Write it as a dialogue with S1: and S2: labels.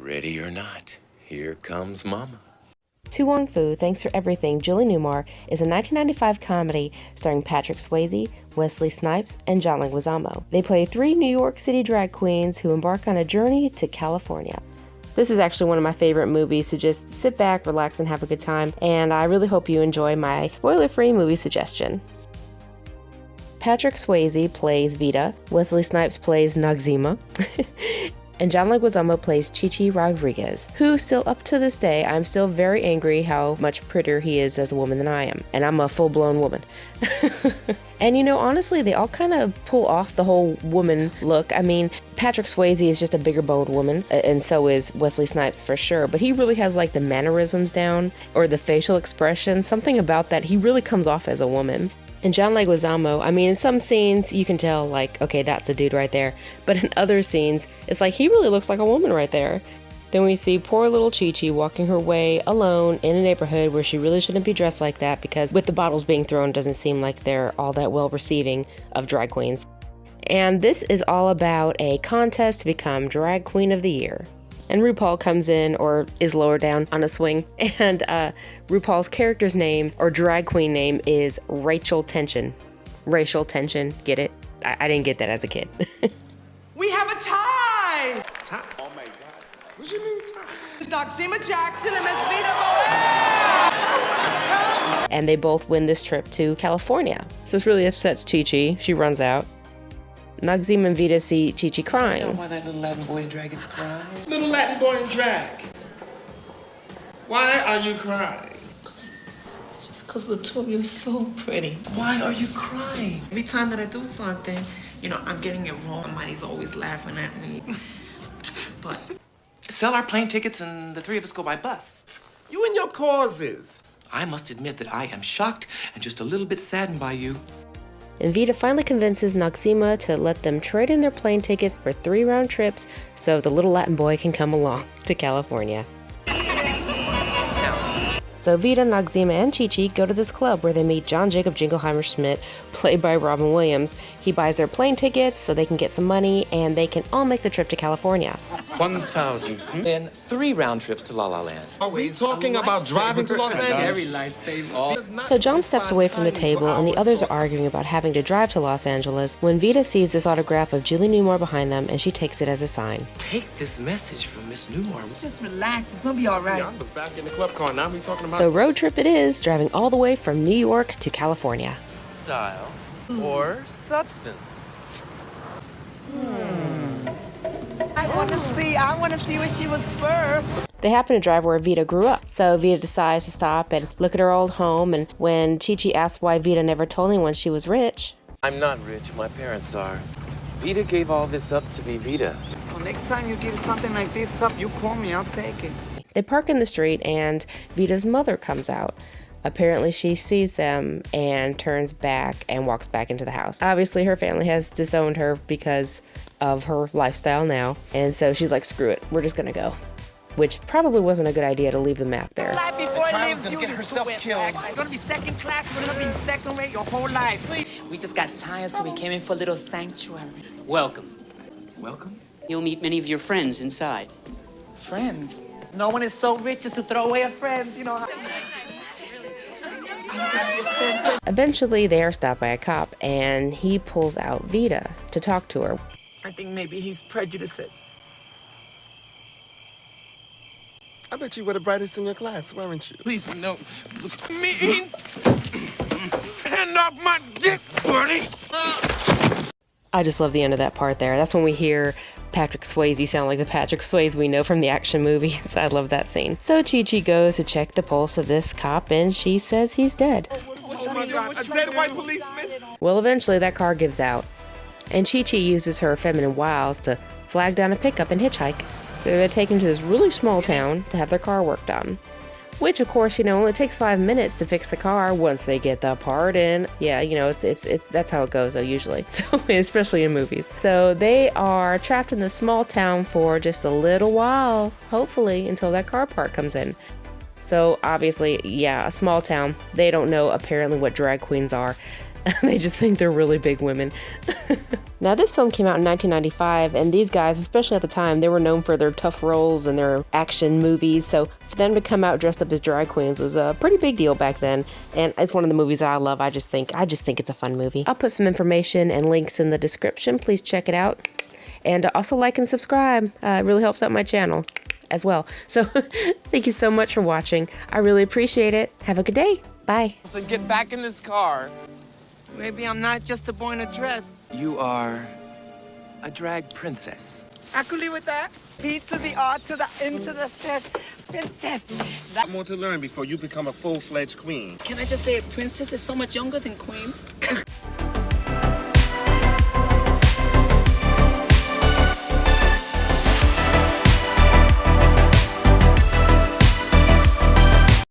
S1: Ready or not, here comes Mama.
S2: To Wong Foo, Thanks for Everything, Julie Newmar is a 1995 comedy starring Patrick Swayze, Wesley Snipes, and John Leguizamo. They play three New York City drag queens who embark on a journey to California. This is actually one of my favorite movies to just sit back, relax, and have a good time, and I really hope you enjoy my spoiler-free movie suggestion. Patrick Swayze plays Vida, Wesley Snipes plays Noxeema, and John Leguizamo plays Chi-Chi Rodriguez, who still up to this day, I'm still very angry how much prettier he is as a woman than I am, and I'm a full-blown woman. And you know, honestly, they all kind of pull off the whole woman look. I mean, Patrick Swayze is just a bigger boned woman, and so is Wesley Snipes for sure, but he really has like the mannerisms down, or the facial expressions, something about that, he really comes off as a woman. And John Leguizamo, I mean, in some scenes you can tell like, okay, that's a dude right there. But in other scenes, it's like he really looks like a woman right there. Then we see poor little Chi-Chi walking her way alone in a neighborhood where she really shouldn't be dressed like that, because with the bottles being thrown, it doesn't seem like they're all that well receiving of drag queens. And this is all about a contest to become Drag Queen of the Year. And RuPaul comes in, or is lower down on a swing, and RuPaul's character's name, or drag queen name, is Rachel Tension. Racial tension, get it? I didn't get that as a kid.
S3: We have a tie!
S4: Tie? Oh my God. What do you mean tie?
S3: It's Noxeema Jackson and Miss Vida.
S2: And they both win this trip to California. So this really upsets Chi-Chi. She runs out. Noxeema and Vida see Chi-Chi crying.
S5: You know why that little Latin boy in drag is crying?
S4: Little Latin boy in drag. Why are you crying?
S5: Just because the two of you are so pretty. Why are you crying? Every time that I do something, you know, I'm getting it wrong. Somebody's always laughing at me. But sell our plane tickets and the three of us go by bus.
S4: You and your causes.
S5: I must admit that I am shocked and just a little bit saddened by you.
S2: And Vida finally convinces Noxeema to let them trade in their plane tickets for 3 round trips so the little Latin boy can come along to California. So Vida, Noxeema, and Chi-Chi go to this club where they meet John Jacob Jingleheimer Schmidt, played by Robin Williams. He buys their plane tickets so they can get some money and they can all make the trip to California.
S1: 1,000.
S5: Then 3 round trips to La La Land.
S4: Are we talking about driving to Los Angeles?
S5: Very lifesaver.
S2: So John steps away from the table and the others are arguing about having to drive to Los Angeles when Vida sees this autograph of Julie Newmar behind them and she takes it as a sign.
S5: Take this message from Miss Newmar.
S3: Just relax, it's gonna be all right.
S4: Yeah, I was back in the club car, now we talking about...
S2: So road trip it is, driving all the way from New York to California.
S5: Style or substance?
S3: I wanna see where she was first.
S2: They happen to drive where Vida grew up, so Vida decides to stop and look at her old home, and when Chi-Chi asks why Vida never told anyone she was rich.
S5: I'm not rich, my parents are. Vida gave all this up to be Vida.
S3: Well, next time you give something like this up, you call me, I'll take it.
S2: They park in the street and Vida's mother comes out. Apparently she sees them and turns back and walks back into the house. Obviously her family has disowned her because of her lifestyle now, and so she's like, screw it, we're just gonna go. Which probably wasn't a good idea to leave the map there.
S5: Child's gonna get herself killed.
S3: You're gonna be second class, you're gonna be second rate your whole life.
S6: We just got tired, so we came in for a little sanctuary.
S7: Welcome.
S5: Welcome?
S7: You'll meet many of your friends inside.
S5: Friends?
S3: No one is so rich as to throw away a friend, you know.
S2: Eventually they are stopped by a cop and he pulls out Vida to talk to her.
S3: I think maybe he's prejudiced.
S4: I bet you were the brightest in your class, weren't you?
S5: Please, no.
S4: Me? Hand off my dick, buddy!
S2: I just love the end of that part there. That's when we hear Patrick Swayze sound like the Patrick Swayze we know from the action movies. I love that scene. So Chi-Chi goes to check the pulse of this cop and she says he's dead.
S4: Oh my God, a dead white policeman?
S2: Well, eventually that car gives out and Chi-Chi uses her feminine wiles to flag down a pickup and hitchhike. So they're taken to this really small town to have their car worked on. Which, of course, you know, only takes 5 minutes to fix the car once they get the part in. Yeah, you know, it's that's how it goes, though, usually. So, especially in movies. So they are trapped in this small town for just a little while, hopefully, until that car part comes in. So, obviously, yeah, a small town. They don't know, apparently, what drag queens are. They just think they're really big women. Now, this film came out in 1995, and these guys, especially at the time, they were known for their tough roles and their action movies, so for them to come out dressed up as drag queens was a pretty big deal back then, and it's one of the movies that I love. I just think it's a fun movie. I'll put some information and links in the description. Please check it out, and also like and subscribe. It really helps out my channel as well. So thank you so much for watching. I really appreciate it. Have a good day. Bye.
S3: So get back in this car. Maybe I'm not just a boy in a dress.
S1: You are a drag princess.
S3: I could live with that. P to the R to the N to the S. Princess.
S4: I want to learn before you become a full-fledged queen.
S5: Can I just say, princess is so much younger than queen?